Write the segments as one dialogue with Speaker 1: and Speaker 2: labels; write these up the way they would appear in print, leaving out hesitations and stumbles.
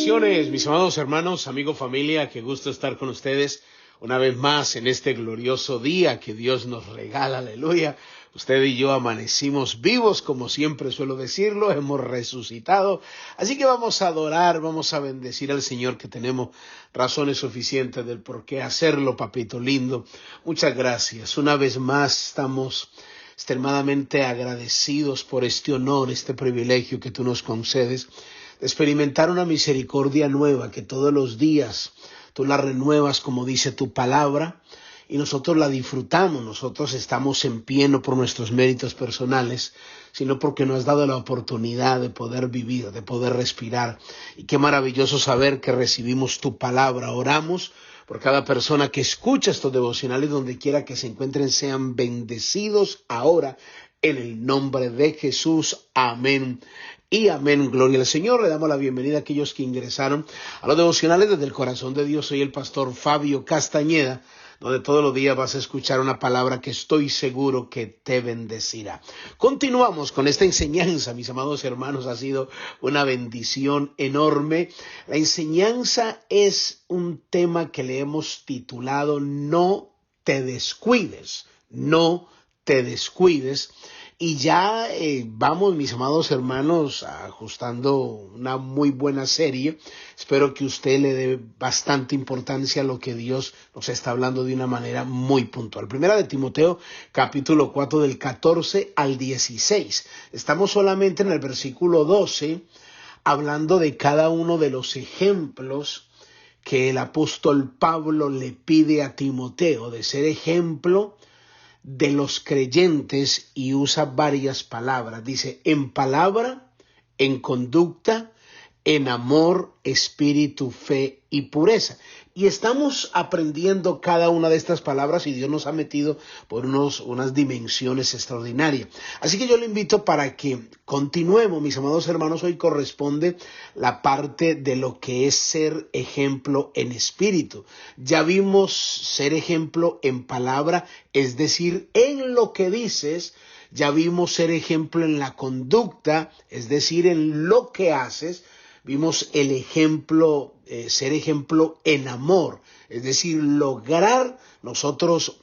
Speaker 1: Bendiciones, mis amados hermanos, amigos, familia, qué gusto estar con ustedes una vez más en este glorioso día que Dios nos regala, aleluya. Usted y yo amanecimos vivos, como siempre suelo decirlo, hemos resucitado. Así que vamos a adorar, vamos a bendecir al Señor, que tenemos razones suficientes del por qué hacerlo, papito lindo. Muchas gracias. Una vez más estamos extremadamente agradecidos por este honor, este privilegio que tú nos concedes, de experimentar una misericordia nueva, que todos los días tú la renuevas, como dice tu palabra, y nosotros la disfrutamos. Nosotros estamos en pie no por nuestros méritos personales, sino porque nos has dado la oportunidad de poder vivir, de poder respirar. Y qué maravilloso saber que recibimos tu palabra. Oramos por cada persona que escucha estos devocionales, donde quiera que se encuentren, sean bendecidos ahora en el nombre de Jesús. Amén y amén. Gloria al Señor. Le damos la bienvenida a aquellos que ingresaron a los devocionales desde el corazón de Dios. Soy el pastor Fabio Castañeda, donde todos los días vas a escuchar una palabra que estoy seguro que te bendecirá. Continuamos con esta enseñanza, mis amados hermanos. Ha sido una bendición enorme. La enseñanza es un tema que le hemos titulado No te descuides, no te descuides. Y ya vamos, mis amados hermanos, ajustando una muy buena serie. Espero que usted le dé bastante importancia a lo que Dios nos está hablando de una manera muy puntual. Primera de Timoteo, capítulo 4, del 14 al 16. Estamos solamente en el versículo 12, hablando de cada uno de los ejemplos que el apóstol Pablo le pide a Timoteo, de ser ejemplo de los creyentes, y usa varias palabras. Dice, en palabra, en conducta, en amor, espíritu, fe y pureza. Y estamos aprendiendo cada una de estas palabras, y Dios nos ha metido por unas dimensiones extraordinarias. Así que yo le invito para que continuemos, mis amados hermanos. Hoy corresponde la parte de lo que es ser ejemplo en espíritu. Ya vimos ser ejemplo en palabra, es decir, en lo que dices. Ya vimos ser ejemplo en la conducta, es decir, en lo que haces. Vimos el ejemplo, ser ejemplo en amor, es decir, lograr nosotros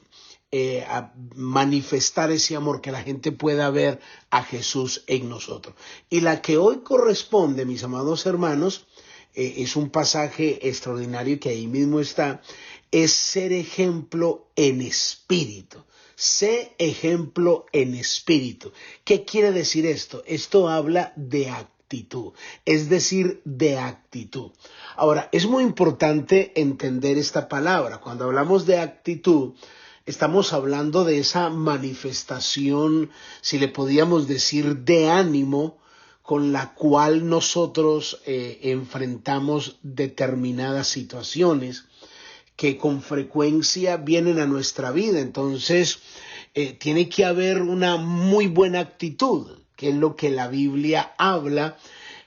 Speaker 1: manifestar ese amor, que la gente pueda ver a Jesús en nosotros. Y la que hoy corresponde, mis amados hermanos, es un pasaje extraordinario que ahí mismo está, es ser ejemplo en espíritu. Sé ejemplo en espíritu. ¿Qué quiere decir esto? Esto habla de actitud, es decir, de actitud. Ahora, es muy importante entender esta palabra. Cuando hablamos de actitud, estamos hablando de esa manifestación, si le podíamos decir, de ánimo, con la cual nosotros enfrentamos determinadas situaciones que con frecuencia vienen a nuestra vida. Entonces, tiene que haber una muy buena actitud, que es lo que la Biblia habla,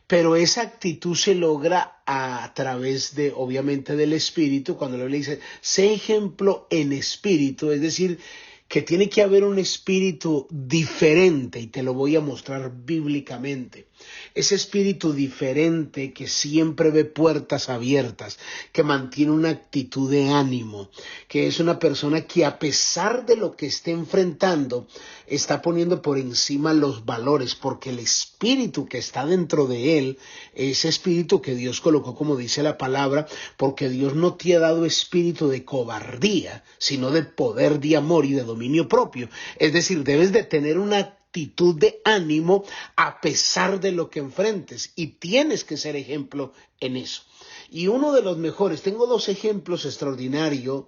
Speaker 1: pero esa actitud se logra a través de, obviamente, del Espíritu. Cuando la Biblia dice, sé ejemplo en espíritu, es decir, que tiene que haber un espíritu diferente, y te lo voy a mostrar bíblicamente. Ese espíritu diferente que siempre ve puertas abiertas, que mantiene una actitud de ánimo, que es una persona que, a pesar de lo que esté enfrentando, está poniendo por encima los valores, porque el espíritu que está dentro de él, ese espíritu que Dios colocó, como dice la palabra, porque Dios no te ha dado espíritu de cobardía, sino de poder, de amor y de dominio propio. Es decir, debes de tener una actitud de ánimo a pesar de lo que enfrentes, y tienes que ser ejemplo en eso. Y uno de los mejores, tengo dos ejemplos extraordinarios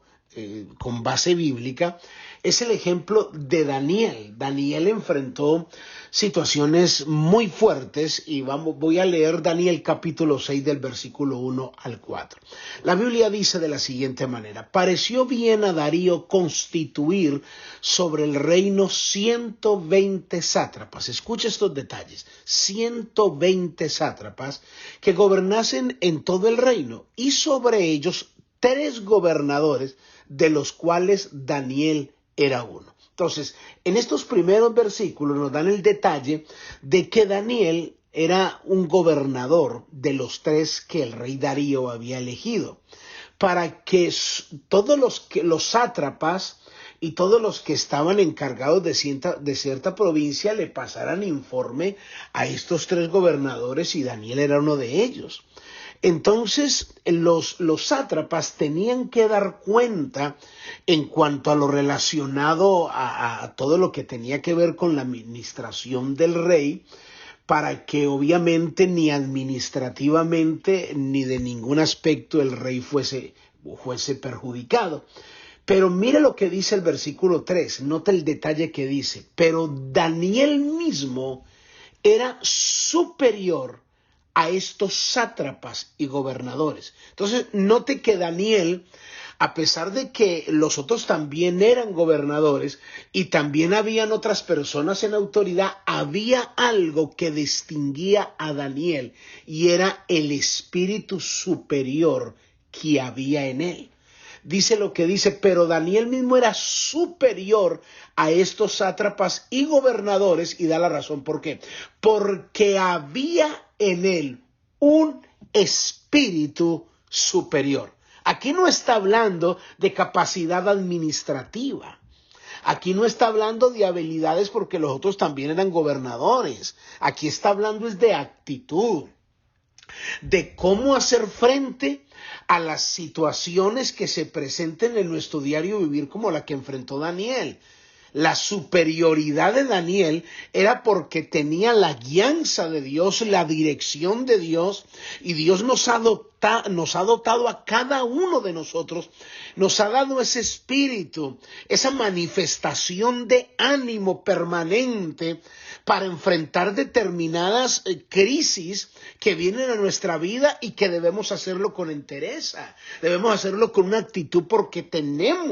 Speaker 1: con base bíblica, es el ejemplo de Daniel. Daniel enfrentó situaciones muy fuertes, y voy a leer Daniel capítulo 6 del versículo 1 al 4. La Biblia dice de la siguiente manera: pareció bien a Darío constituir sobre el reino 120 sátrapas. Escucha estos detalles: 120 sátrapas que gobernasen en todo el reino, y sobre ellos 3 gobernadores, de los cuales Daniel era uno. Entonces, en estos primeros versículos nos dan el detalle de que Daniel era un gobernador de los 3 que el rey Darío había elegido, para que los sátrapas y todos los que estaban encargados de cierta provincia le pasaran informe a estos 3 gobernadores, y Daniel era uno de ellos. Entonces los sátrapas tenían que dar cuenta en cuanto a lo relacionado a todo lo que tenía que ver con la administración del rey, para que obviamente ni administrativamente ni de ningún aspecto el rey fuese perjudicado. Pero mire lo que dice el versículo 3, nota el detalle que dice: pero Daniel mismo era superior a estos sátrapas y gobernadores. Entonces, note que Daniel, a pesar de que los otros también eran gobernadores y también habían otras personas en autoridad, había algo que distinguía a Daniel, y era el espíritu superior que había en él. Dice lo que dice: pero Daniel mismo era superior a estos sátrapas y gobernadores, y da la razón por qué. Porque había en él un espíritu superior. Aquí no está hablando de capacidad administrativa. Aquí no está hablando de habilidades, porque los otros también eran gobernadores. Aquí está hablando es de actitud, de cómo hacer frente a las situaciones que se presenten en nuestro diario vivir, como la que enfrentó Daniel. La superioridad de Daniel era porque tenía la guianza de Dios, la dirección de Dios, y Dios nos ha dotado a cada uno de nosotros, nos ha dado ese espíritu, esa manifestación de ánimo permanente para enfrentar determinadas crisis que vienen a nuestra vida, y que debemos hacerlo con entereza, debemos hacerlo con una actitud, porque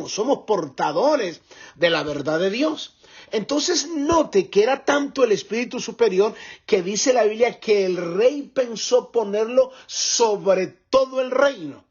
Speaker 1: somos portadores de la verdad de Dios. Entonces note que era tanto el espíritu superior que dice la Biblia que el rey pensó ponerlo sobre todo el reino.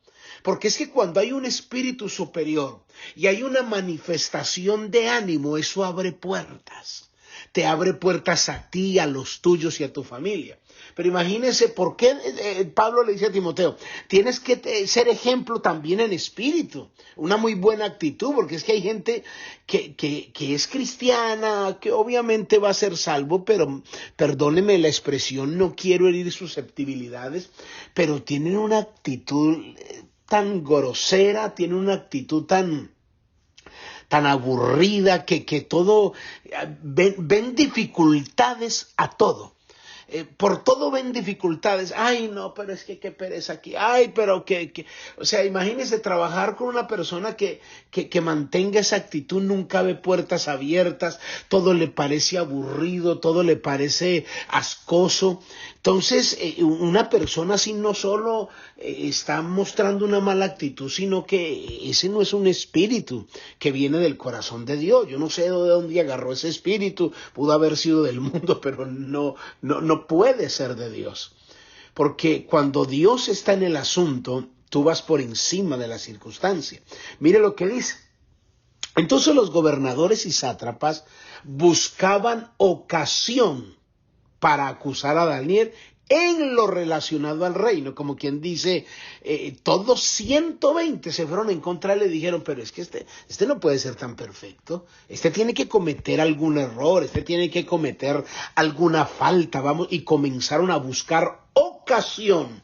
Speaker 1: Porque es que cuando hay un espíritu superior y hay una manifestación de ánimo, eso abre puertas. Te abre puertas a ti, a los tuyos y a tu familia. Pero imagínense por qué Pablo le dice a Timoteo: tienes que ser ejemplo también en espíritu, una muy buena actitud, porque es que hay gente que es cristiana, que obviamente va a ser salvo, pero perdóneme la expresión, no quiero herir susceptibilidades, pero tienen una actitud tan grosera, tienen una actitud tan aburrida, que todo ven dificultades a todo. Por todo ven dificultades. Ay, no, pero es que qué pereza aquí. Ay, pero o sea, imagínese trabajar con una persona que mantenga esa actitud, nunca ve puertas abiertas, todo le parece aburrido, todo le parece ascoso. Entonces, una persona así no solo está mostrando una mala actitud, sino que ese no es un espíritu que viene del corazón de Dios. Yo no sé de dónde agarró ese espíritu, pudo haber sido del mundo, pero no puede ser de Dios. Porque cuando Dios está en el asunto, tú vas por encima de la circunstancia. Mire lo que dice. Entonces los gobernadores y sátrapas buscaban ocasión para acusar a Daniel en lo relacionado al reino, como quien dice, todos 120 se fueron en contra de él y le dijeron: pero es que este no puede ser tan perfecto, este tiene que cometer algún error, este tiene que cometer alguna falta, y comenzaron a buscar ocasión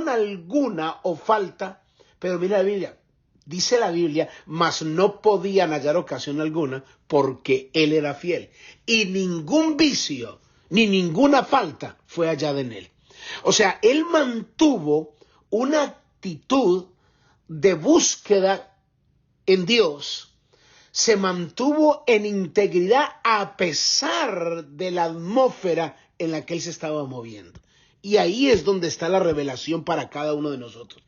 Speaker 1: alguna o falta. Pero mira la Biblia, dice la Biblia: mas no podían hallar ocasión alguna, porque él era fiel, y ningún vicio ni ninguna falta fue hallada en él. O sea, él mantuvo una actitud de búsqueda en Dios, se mantuvo en integridad a pesar de la atmósfera en la que él se estaba moviendo. Y ahí es donde está la revelación para cada uno de nosotros.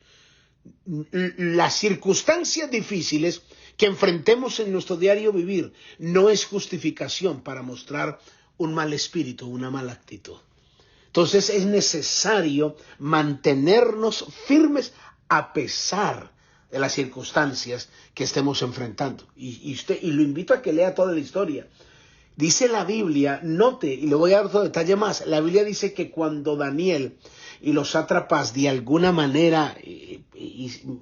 Speaker 1: Las circunstancias difíciles que enfrentemos en nuestro diario vivir no es justificación para mostrar un mal espíritu, una mala actitud. Entonces es necesario mantenernos firmes a pesar de las circunstancias que estemos enfrentando. Y lo invito a que lea toda la historia. Dice la Biblia, note, y le voy a dar otro detalle más, la Biblia dice que cuando Daniel y los sátrapas de alguna manera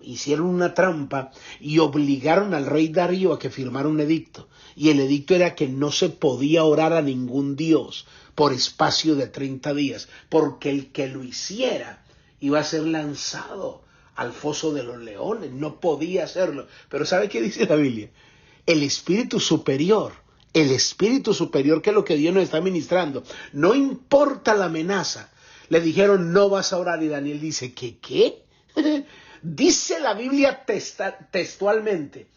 Speaker 1: hicieron una trampa y obligaron al rey Darío a que firmara un edicto, y el edicto era que no se podía orar a ningún dios por espacio de 30 días, porque el que lo hiciera iba a ser lanzado al foso de los leones, no podía hacerlo. Pero ¿sabe qué dice la Biblia? El espíritu superior, que es lo que Dios nos está ministrando, no importa la amenaza, le dijeron no vas a orar, y Daniel dice, ¿qué? Dice la Biblia textualmente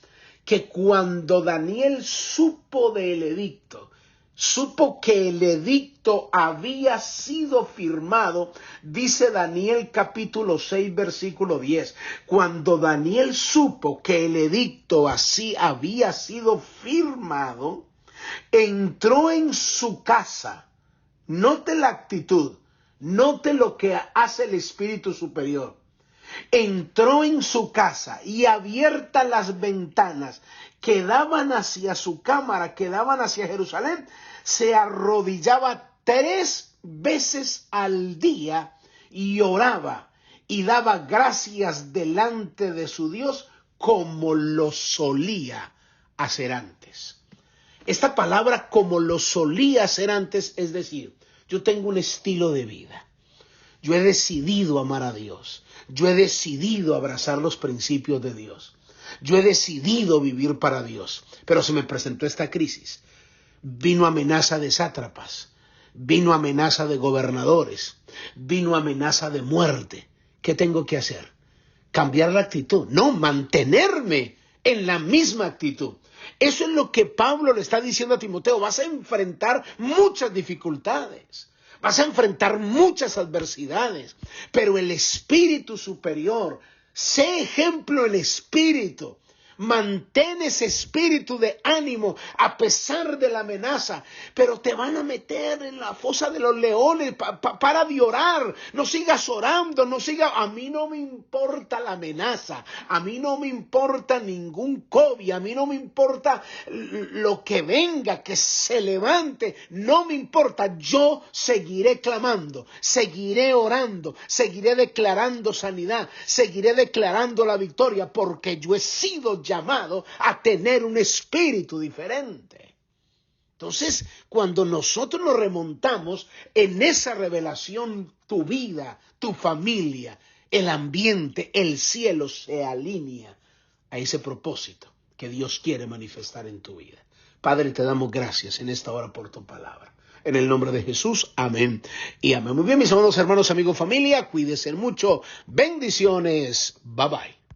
Speaker 1: que cuando Daniel supo del edicto, supo que el edicto había sido firmado, dice Daniel capítulo 6 versículo 10, cuando Daniel supo que el edicto así había sido firmado, entró en su casa. Note la actitud, note lo que hace el espíritu superior. Entró en su casa y abiertas las ventanas que daban hacia su cámara, que daban hacia Jerusalén, se arrodillaba 3 veces al día y oraba y daba gracias delante de su Dios como lo solía hacer antes. Esta palabra como lo solía hacer antes, es decir, yo tengo un estilo de vida. Yo he decidido amar a Dios. Yo he decidido abrazar los principios de Dios. Yo he decidido vivir para Dios. Pero se me presentó esta crisis. Vino amenaza de sátrapas. Vino amenaza de gobernadores. Vino amenaza de muerte. ¿Qué tengo que hacer? Cambiar la actitud. No, mantenerme en la misma actitud. Eso es lo que Pablo le está diciendo a Timoteo. Vas a enfrentar muchas dificultades. Vas a enfrentar muchas adversidades, pero el espíritu superior, sé ejemplo en espíritu, mantén ese espíritu de ánimo a pesar de la amenaza, pero te van a meter en la fosa de los leones, para de orar, no sigas orando, a mí no me importa la amenaza, a mí no me importa ningún COVID, a mí no me importa lo que venga, que se levante, no me importa, yo seguiré clamando, seguiré orando, seguiré declarando sanidad, seguiré declarando la victoria, porque yo he sido llamado a tener un espíritu diferente. Entonces, cuando nosotros nos remontamos en esa revelación, tu vida, tu familia, el ambiente, el cielo se alinea a ese propósito que Dios quiere manifestar en tu vida. Padre, te damos gracias en esta hora por tu palabra. En el nombre de Jesús, amén y amén. Muy bien, mis amados hermanos, amigos, familia, cuídense mucho. Bendiciones. Bye bye.